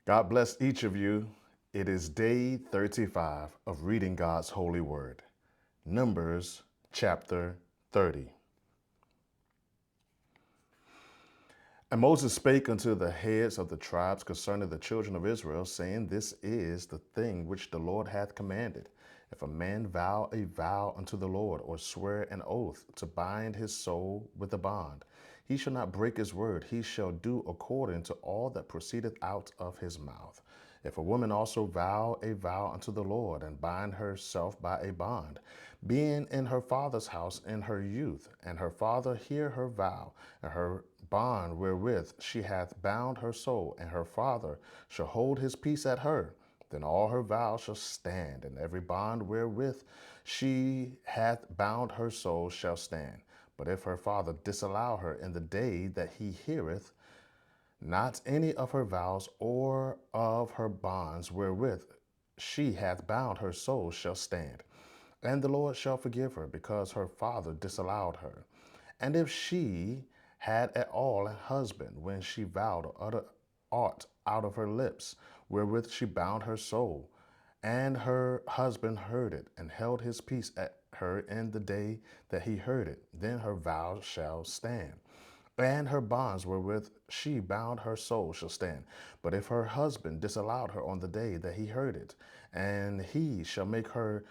God bless each of you. It is day 35 of reading God's holy word. Numbers chapter 30. And Moses spake unto the heads of the tribes concerning the children of Israel, saying, This is the thing which the Lord hath commanded. If a man vow a vow unto the Lord, or swear an oath to bind his soul with a bond, he shall not break his word. He shall do according to all that proceedeth out of his mouth. If a woman also vow a vow unto the Lord, and bind herself by a bond, being in her father's house in her youth, and her father hear her vow, and her bond wherewith she hath bound her soul, and her father shall hold his peace at her, then all her vows shall stand, and every bond wherewith she hath bound her soul shall stand. But if her father disallow her in the day that he heareth, not any of her vows or of her bonds wherewith she hath bound her soul shall stand. And the Lord shall forgive her, because her father disallowed her. And if she had at all a husband, when she vowed or uttered aught out of her lips, wherewith she bound her soul, and her husband heard it, and held his peace at her in the day that he heard it, then her vow shall stand, and her bonds wherewith she bound her soul shall stand. But if her husband disallowed her on the day that he heard it, and he shall make her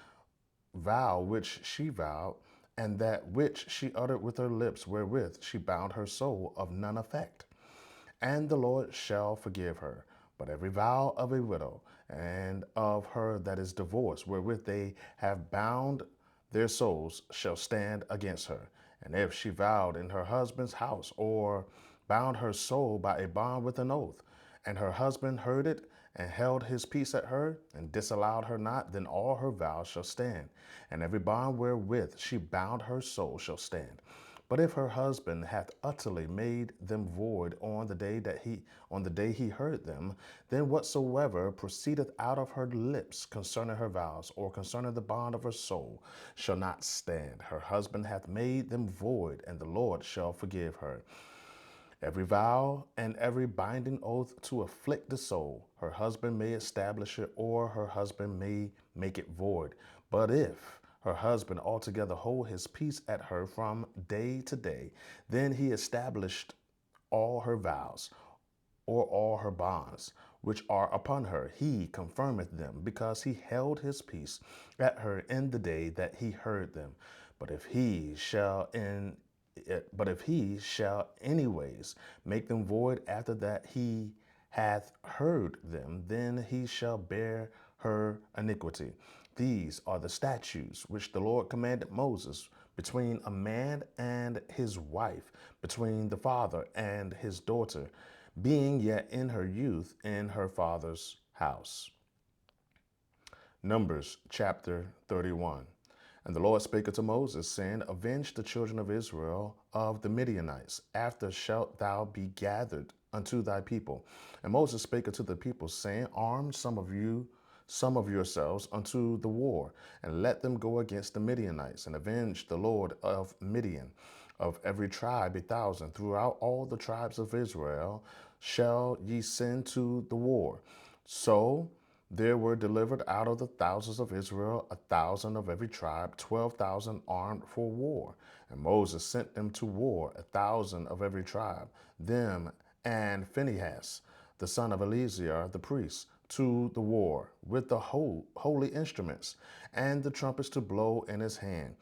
vow which she vowed, and that which she uttered with her lips wherewith she bound her soul of none effect, and the Lord shall forgive her. But every vow of a widow and of her that is divorced, wherewith they have bound their souls, shall stand against her. And if she vowed in her husband's house, or bound her soul by a bond with an oath, and her husband heard it, and held his peace at her, and disallowed her not, then all her vows shall stand, and every bond wherewith she bound her soul shall stand. But if her husband hath utterly made them void on the day he heard them, then whatsoever proceedeth out of her lips concerning her vows, or concerning the bond of her soul, shall not stand. Her husband hath made them void, and the Lord shall forgive her. Every vow and every binding oath to afflict the soul, her husband may establish it, or her husband may make it void. But if her husband altogether hold his peace at her from day to day, then he established all her vows, or all her bonds, which are upon her. He confirmeth them, because he held his peace at her in the day that he heard them. But if he shall in but if he shall anyways make them void after that he hath heard them, then he shall bear her iniquity. These are the statutes which the Lord commanded Moses between a man and his wife, between the father and his daughter, being yet in her youth in her father's house. Numbers chapter 31. And the Lord spake unto Moses, saying, Avenge the children of Israel of the Midianites. After shalt thou be gathered unto thy people. And Moses spake unto the people, saying, Arm some of yourselves unto the war, and let them go against the Midianites, and avenge the Lord of Midian. Of every tribe 1,000, throughout all the tribes of Israel, shall ye send to the war. So there were delivered out of the thousands of Israel 1,000 of every tribe, 12,000 armed for war. And Moses sent them to war, 1,000 of every tribe, them and Phinehas, the son of Eleazar the priest, to the war, with the holy instruments, and the trumpets to blow in his hand.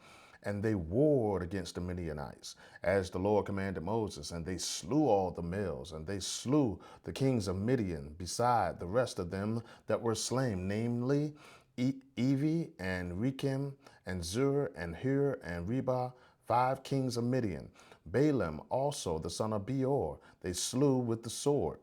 And they warred against the Midianites, as the Lord commanded Moses. And they slew all the males, and they slew the kings of Midian, beside the rest of them that were slain, namely Evi, and Rechem, and Zur, and Hur, and Reba, 5 kings of Midian. Balaam also, the son of Beor, they slew with the sword.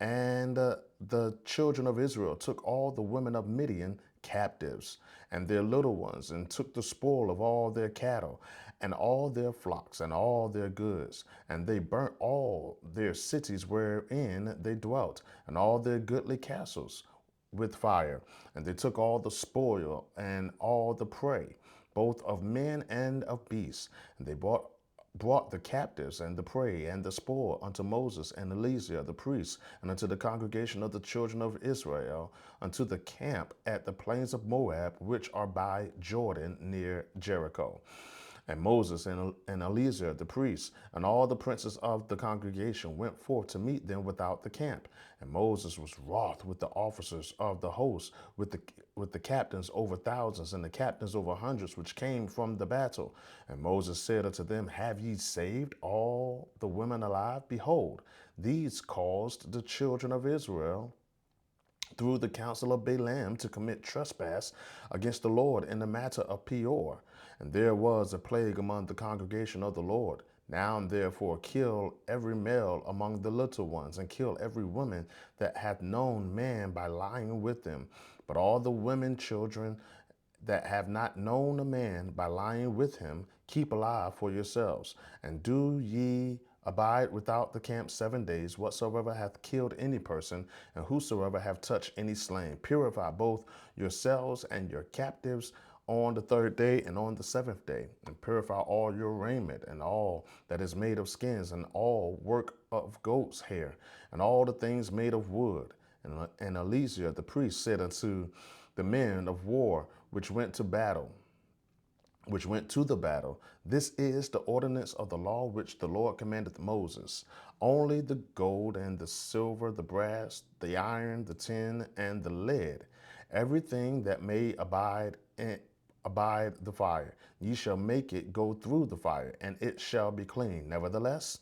And the children of Israel took all the women of Midian captives, and their little ones, and took the spoil of all their cattle, and all their flocks, and all their goods. And they burnt all their cities wherein they dwelt, and all their goodly castles with fire. And they took all the spoil and all the prey, both of men and of beasts. And they brought brought the captives and the prey and the spoil unto Moses and Eleazar the priests, and unto the congregation of the children of Israel, unto the camp at the plains of Moab, which are by Jordan near Jericho. And Moses and Eleazar the priests and all the princes of the congregation went forth to meet them without the camp. And Moses was wroth with the officers of the host, with the captains over thousands and the captains over hundreds, which came from the battle. And Moses said unto them, Have ye saved all the women alive? Behold, these caused the children of Israel through the counsel of Balaam to commit trespass against the Lord in the matter of Peor. And there was a plague among the congregation of the Lord. Now therefore kill every male among the little ones, and kill every woman that hath known man by lying with them. But all the women, children that have not known a man by lying with him, keep alive for yourselves. And do ye abide without the camp 7 days. Whatsoever hath killed any person, and whosoever hath touched any slain, purify both yourselves and your captives on the 3rd day and on the 7th day, and purify all your raiment, and all that is made of skins, and all work of goat's hair, and all the things made of wood. And Eleazar the priest said unto the men of war which went to the battle, This is the ordinance of the law which the Lord commandeth Moses. Only the gold and the silver, the brass, the iron, the tin, and the lead, everything that may abide the fire, ye shall make it go through the fire, and it shall be clean. Nevertheless,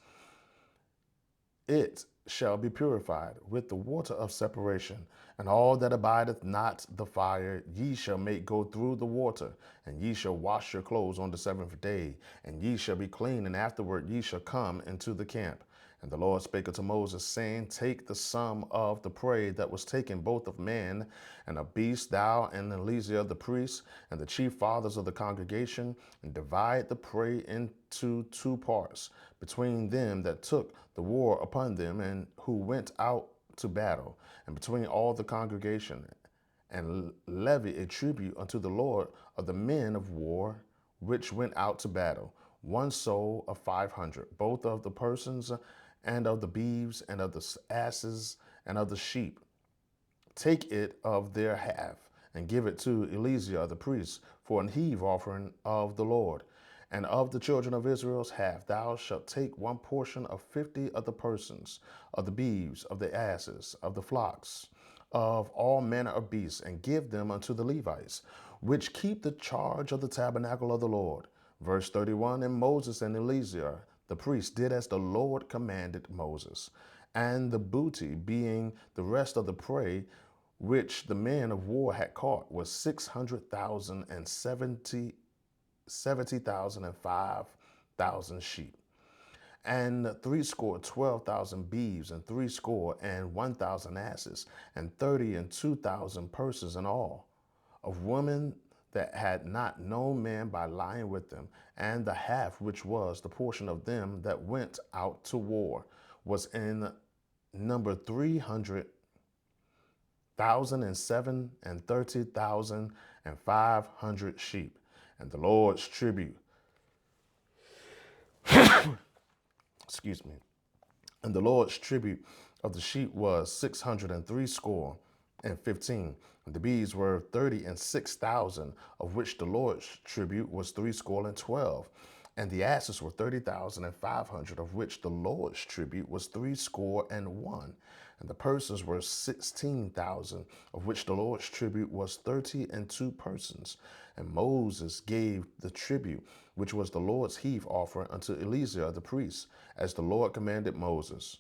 it shall be purified with the water of separation. And all that abideth not the fire, ye shall make go through the water. And ye shall wash your clothes on the 7th day, and ye shall be clean, and afterward ye shall come into the camp. And the Lord spake unto Moses, saying, Take the sum of the prey that was taken, both of man and of beast, thou and Eleazar the priest, and the chief fathers of the congregation, and divide the prey into 2 parts, between them that took the war upon them, and who went out to battle, and between all the congregation, and levy a tribute unto the Lord of the men of war which went out to battle, 1 soul of 500, both of the persons and of the beeves and of the asses and of the sheep. Take it of their half, and give it to Eleazar the priest for an heave offering of the Lord. And of the children of Israel's half, thou shalt take 1 portion of 50 of the persons, of the beeves, of the asses, of the flocks, of all manner of beasts, and give them unto the Levites, which keep the charge of the tabernacle of the Lord. Verse 31, And Moses and Eleazar the priest did as the Lord commanded Moses. And the booty, being the rest of the prey, which the men of war had caught, was 600,000 and 70,000 and 5,000 sheep, and 12,000 beeves, and 1,000 asses, and 2,000 persons in all, of women that had not known man by lying with them. And the half which was the portion of them that went out to war was in number 300,000 and 30,000 and 500 sheep. And the Lord's tribute, excuse me, and the Lord's tribute of the sheep was 603 score and 15. And the bees were 36,000, of which the Lord's tribute was 60 and 12. And the asses were 30,000 and 500, of which the Lord's tribute was 60 and 1. And the persons were 16,000, of which the Lord's tribute was 30 and 2 persons. And Moses gave the tribute, which was the Lord's heave offering, unto Eleazar the priest, as the Lord commanded Moses.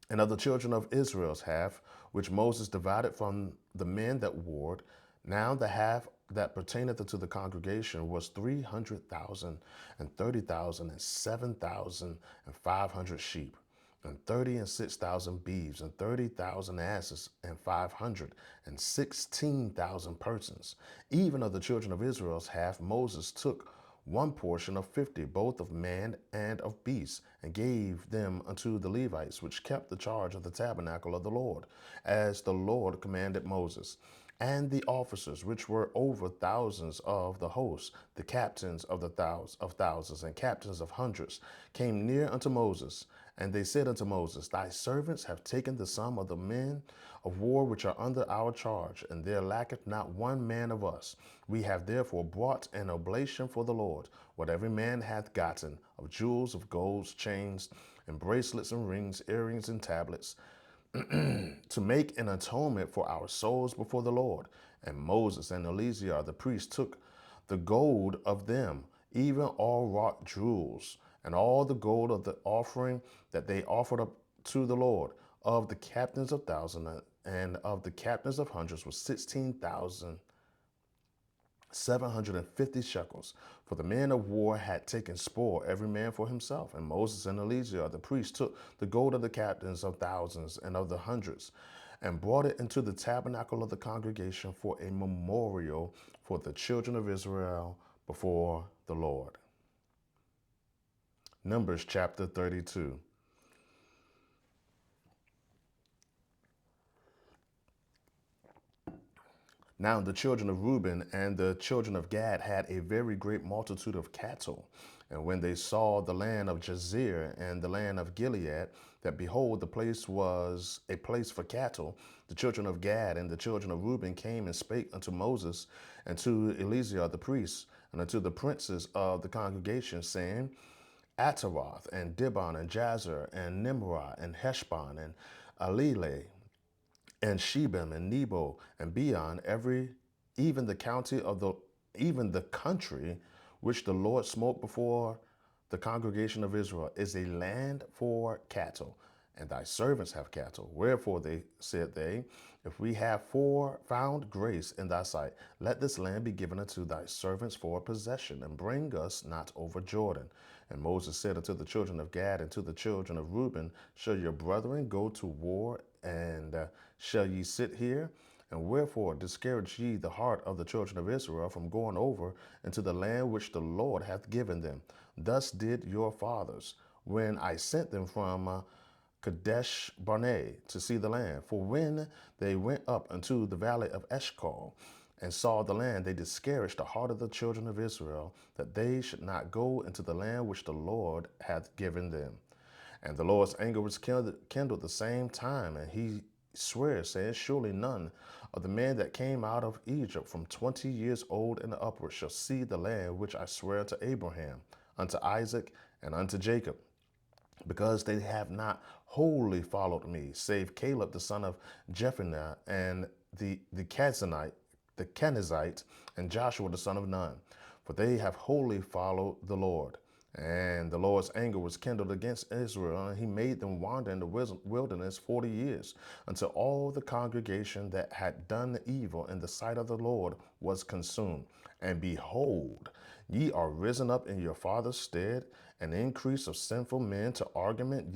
And of the children of Israel's half, which Moses divided from the men that warred, now the half that pertaineth unto the congregation was 300,000 and 30,000 and 7,500 sheep, and 36,000 beeves, and 30,000 asses, and 516,000 persons. Even of the children of Israel's half, Moses took 1 portion of 50, both of man and of beast, and gave them unto the Levites, which kept the charge of the tabernacle of the Lord, as the Lord commanded Moses. And the officers which were over thousands of the host, the captains of the thousands and captains of hundreds, came near unto Moses, and they said unto Moses, Thy servants have taken the sum of the men of war which are under our charge, and there lacketh not one man of us. We have therefore brought an oblation for the Lord, what every man hath gotten, of jewels, of golds, chains, and bracelets, and rings, earrings, and tablets, to make an atonement for our souls before the Lord. And Moses and Eleazar the priest took the gold of them, even all wrought jewels, and all the gold of the offering that they offered up to the Lord, of the captains of thousands and of the captains of hundreds was 16,750 shekels. For the men of war had taken spoil, every man for himself. And Moses and Eleazar the priest took the gold of the captains of thousands and of the hundreds, and brought it into the tabernacle of the congregation for a memorial for the children of Israel before the Lord. Numbers chapter 32. Now the children of Reuben and the children of Gad had a very great multitude of cattle. And when they saw the land of Jazer and the land of Gilead, that behold, the place was a place for cattle, the children of Gad and the children of Reuben came and spake unto Moses and to Eleazar the priest and unto the princes of the congregation, saying, Ataroth and Dibon and Jazer and Nimrah and Heshbon and Alele and Shebam and Nebo and Beon, even the county of the even the country which the Lord smote before the congregation of Israel is a land for cattle, and thy servants have cattle. Wherefore said they, if we have found grace in thy sight, let this land be given unto thy servants for a possession, and bring us not over Jordan. And Moses said unto the children of Gad and to the children of Reuben, shall your brethren go to war, and shall ye sit here? And wherefore discourage ye the heart of the children of Israel from going over into the land which the Lord hath given them? Thus did your fathers, when I sent them from Kadesh Barnea to see the land. For when they went up unto the valley of Eshcol and saw the land, they discouraged the heart of the children of Israel, that they should not go into the land which the Lord hath given them. And the Lord's anger was kindled the same time, and he swears, saying, surely none of the men that came out of Egypt from 20 years old and upward shall see the land which I swear to Abraham, unto Isaac, and unto Jacob, because they have not wholly followed me, save Caleb the son of Jephunneh, and the Kenizzite, and Joshua the son of Nun, for they have wholly followed the Lord. And the Lord's anger was kindled against Israel, and he made them wander in the wilderness 40 years, until all the congregation that had done evil in the sight of the Lord was consumed. And behold, ye are risen up in your father's stead, an increase of sinful men to augment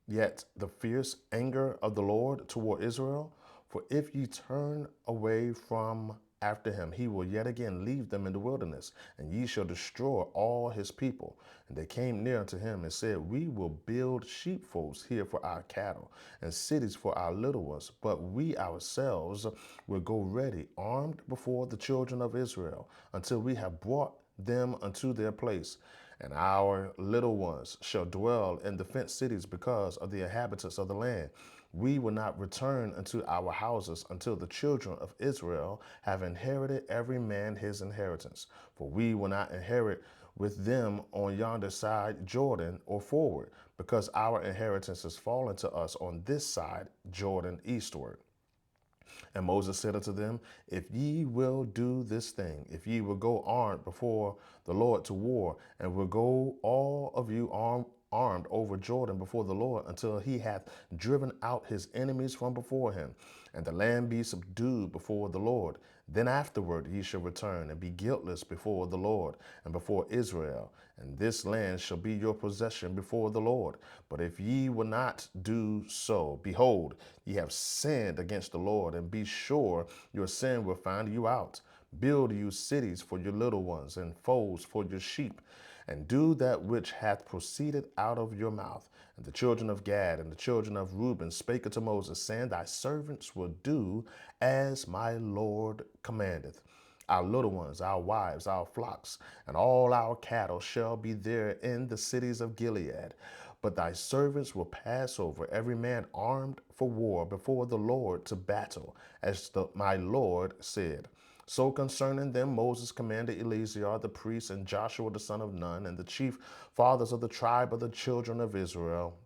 yet the fierce anger of the Lord toward Israel. For if ye turn away from after him, he will yet again leave them in the wilderness, and ye shall destroy all his people. And they came near unto him and said, we will build sheepfolds here for our cattle, and cities for our little ones, but we ourselves will go ready, armed before the children of Israel, until we have brought them unto their place. And our little ones shall dwell in the fenced cities because of the inhabitants of the land. We will not return unto our houses until the children of Israel have inherited every man his inheritance. For we will not inherit with them on yonder side Jordan or forward, because our inheritance is fallen to us on this side Jordan eastward. And Moses said unto them, if ye will do this thing, if ye will go armed before the Lord to war, and will go all of you armed over Jordan before the Lord, until he hath driven out his enemies from before him, and the land be subdued before the Lord, then afterward ye shall return and be guiltless before the Lord and before Israel, and this land shall be your possession before the Lord. But if ye will not do so, behold, ye have sinned against the Lord, and be sure your sin will find you out. Build you cities for your little ones, and folds for your sheep, and do that which hath proceeded out of your mouth. And the children of Gad and the children of Reuben spake unto Moses, saying, Thy servants will do as my Lord commandeth. Our little ones, our wives, our flocks, and all our cattle shall be there in the cities of Gilead. But thy servants will pass over, every man armed for war, before the Lord to battle, as my Lord said. So concerning them, Moses commanded Eleazar the priest and Joshua the son of Nun, and the chief fathers of the tribe of the children of Israel.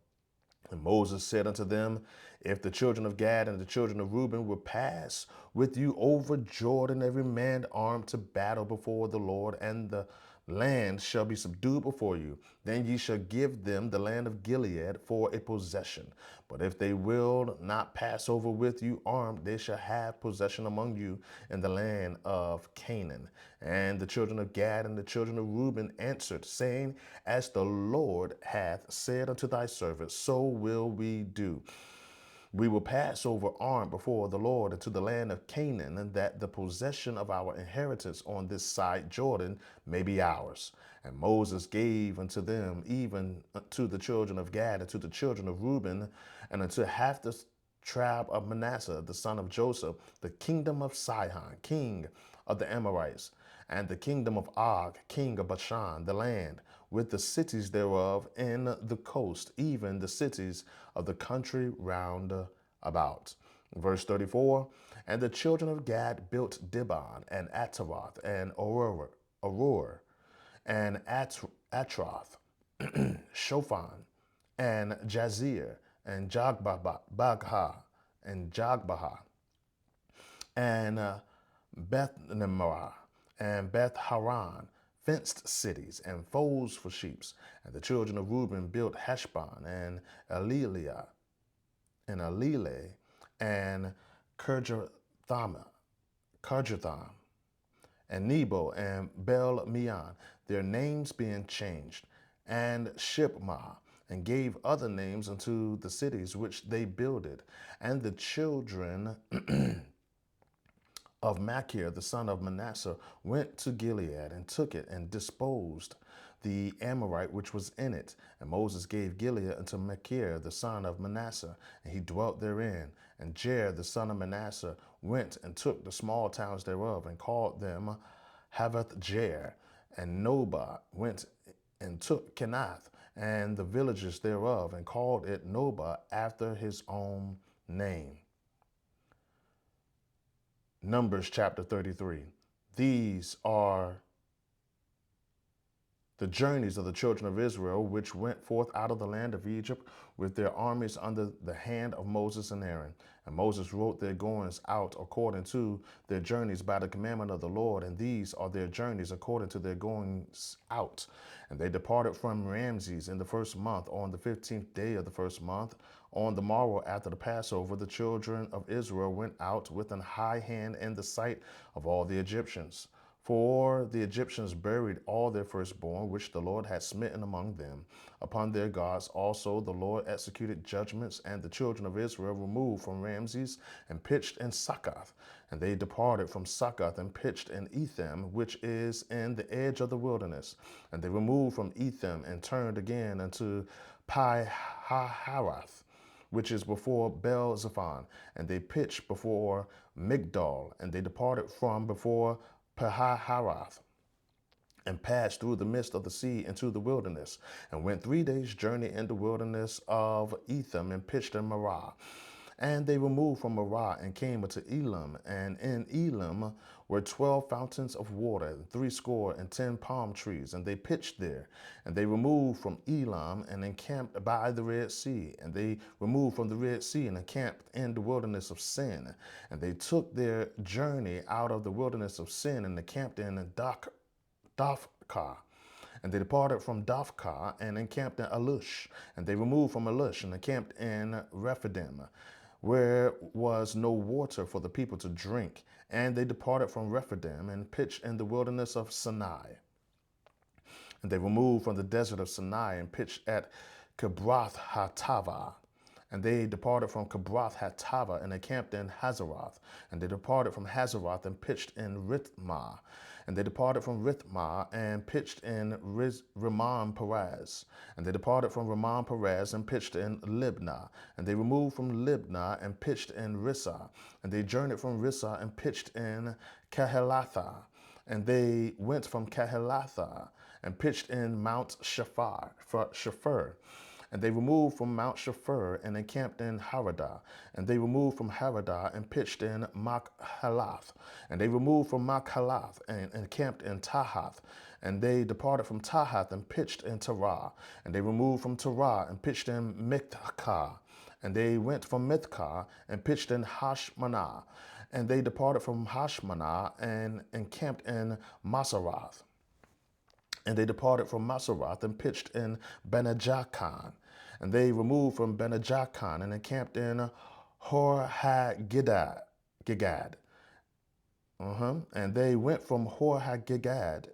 And Moses said unto them, If the children of Gad and the children of Reuben will pass with you over Jordan, every man armed to battle before the Lord, and the land shall be subdued before you, then ye shall give them the land of Gilead for a possession. But if they will not pass over with you armed, they shall have possession among you in the land of Canaan. And the children of Gad and the children of Reuben answered, saying, As the Lord hath said unto thy servants, so will we do. We will pass over armed before the Lord into the land of Canaan, and that the possession of our inheritance on this side Jordan may be ours. And Moses gave unto them, even to the children of Gad and to the children of Reuben, and unto half the tribe of Manasseh, the son of Joseph, the kingdom of Sihon, king of the Amorites, and the kingdom of Og, king of Bashan, the land, with the cities thereof in the coast, even the cities of the country round about. Verse 34, And the children of Gad built Dibon, and Ataroth, and Auror, and Atroth, Shophan, and Jazer, and Jogbagha, and Jogbaha, and Beth Nimrah, and Beth Haran, fenced cities, and folds for sheep. And the children of Reuben built Heshbon, and Elele, and Kirjatham, and Nebo, and Bel Meon, their names being changed, and Shibmah, and gave other names unto the cities which they builded. And the children of Machir, the son of Manasseh, went to Gilead and took it and disposed the Amorite which was in it. And Moses gave Gilead unto Machir, the son of Manasseh, and he dwelt therein. And Jair, the son of Manasseh, went and took the small towns thereof and called them Havoth Jair. And Nobah went and took Kenath and the villages thereof and called it Nobah after his own name. Numbers chapter 33. These are the journeys of the children of Israel, which went forth out of the land of Egypt with their armies under the hand of Moses and Aaron. And Moses wrote their goings out according to their journeys by the commandment of the Lord. And these are their journeys according to their goings out. And they departed from Ramses in the first month, on the 15th day of the first month. On the morrow after the Passover, the children of Israel went out with an high hand in the sight of all the Egyptians. For the Egyptians buried all their firstborn, which the Lord had smitten among them. Upon their gods also the Lord executed judgments, and the children of Israel removed from Ramses and pitched in Succoth. And they departed from Succoth and pitched in Etham, which is in the edge of the wilderness. And they removed from Etham and turned again unto Pi-hahiroth, which is before Baal-zephon. And they pitched before Migdol, and they departed from before Pi-hahiroth, and passed through the midst of the sea into the wilderness, and went 3 days' journey in the wilderness of Etham, and pitched in Marah. And they removed from Marah and came unto Elam, and in Elam were 12 fountains of water, and 70 palm trees, and they pitched there. And they removed from Elam and encamped by the Red Sea. And they removed from the Red Sea and encamped in the wilderness of Sin. And they took their journey out of the wilderness of Sin and encamped in Dophkah. And they departed from Dophkah and encamped in Alush. And they removed from Alush and encamped in Rephidim, where was no water for the people to drink. And they departed from Rephidim and pitched in the wilderness of Sinai. And they removed from the desert of Sinai and pitched at Kibroth Hattava. And they departed from Kibroth Hattava and encamped in Hazeroth. And they departed from Hazeroth and pitched in Ritmah. And they departed from Rithmah and pitched in Ramon Perez. And they departed from Ramon Perez and pitched in Libnah. And they removed from Libnah and pitched in Rissah. And they journeyed from Rissah and pitched in Kehelatha. And they went from Kehelatha and pitched in Mount Shapher. And they removed from Mount Shapher and encamped in Haradah. And they removed from Haradah and pitched in Machalath. And they removed from Machalath and encamped in Tahath. And they departed from Tahath and pitched in Terah. And they removed from Terah and pitched in Mithkah. And they went from Mithkah and pitched in Hashmanah. And they departed from Hashmanah and encamped in Masaroth. And they departed from Masaroth and pitched in Benajakan. And they removed from Benajakan and encamped in Hor-Haggidgad. And they went from Hor-Haggidgad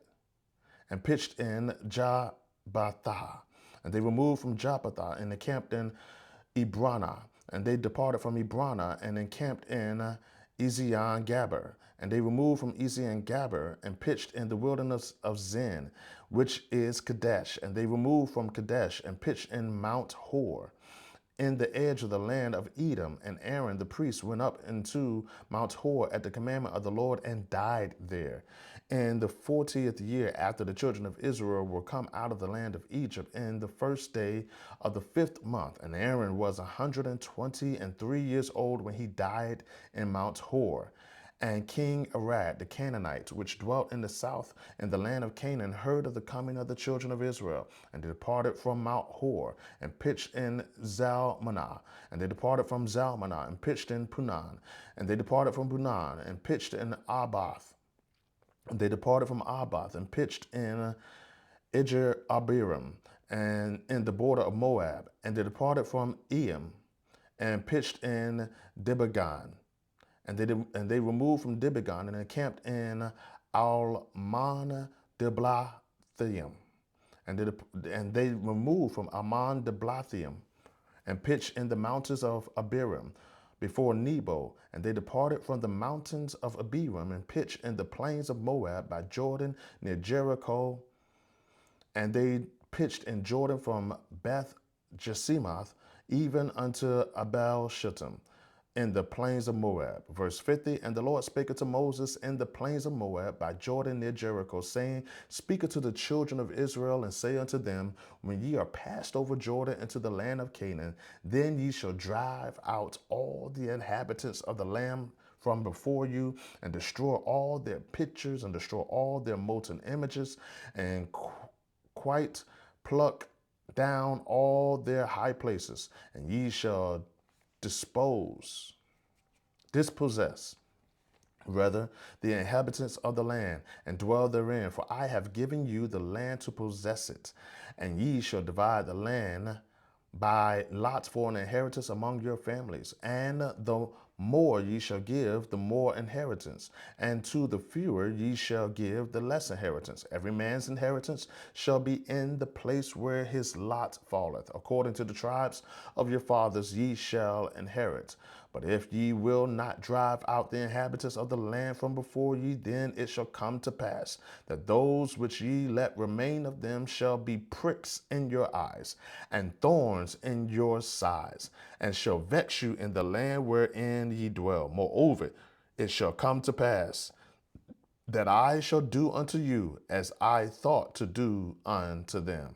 and pitched in Jabbathah. And they removed from Jabbathah and encamped in Ebrana. And they departed from Ebrana and encamped in Ezion Gaber. And they removed from Ezion Gaber and pitched in the wilderness of Zin, which is Kadesh. And they removed from Kadesh and pitched in Mount Hor, in the edge of the land of Edom. And Aaron the priest went up into Mount Hor at the commandment of the Lord and died there. In the 40th year after the children of Israel were come out of the land of Egypt, in the first day of the 5th month. And Aaron was 123 years old when he died in Mount Hor. And King Arad, the Canaanite, which dwelt in the south in the land of Canaan, heard of the coming of the children of Israel, and they departed from Mount Hor and pitched in Zalmanah. And they departed from Zalmanah and pitched in Punan. And they departed from Punan and pitched in Abath. And they departed from Abath and pitched in Ijer Abiram and in the border of Moab. And they departed from Eam and pitched in Dibagan. And they removed from Dibagan and encamped in Alman Diblathaim. And they removed from Alman Diblathaim and pitched in the mountains of Abiram before Nebo. And they departed from the mountains of Abiram and pitched in the plains of Moab by Jordan near Jericho. And they pitched in Jordan from Beth Jeshimoth even unto Abel Shittim, in the plains of Moab. Verse 50, and the Lord spake unto Moses in the plains of Moab by Jordan near Jericho, saying, Speak unto the children of Israel, and say unto them, When ye are passed over Jordan into the land of Canaan, then ye shall drive out all the inhabitants of the land from before you, and destroy all their pictures, and destroy all their molten images, and quite pluck down all their high places, and ye shall dispossess, rather, the inhabitants of the land, and dwell therein. For I have given you the land to possess it, and ye shall divide the land by lots for an inheritance among your families. And the more ye shall give, the more inheritance, and to the fewer ye shall give the less inheritance. Every man's inheritance shall be in the place where his lot falleth. According to the tribes of your fathers ye shall inherit. But if ye will not drive out the inhabitants of the land from before ye, then it shall come to pass that those which ye let remain of them shall be pricks in your eyes, and thorns in your sides, and shall vex you in the land wherein ye dwell. Moreover, it shall come to pass that I shall do unto you as I thought to do unto them.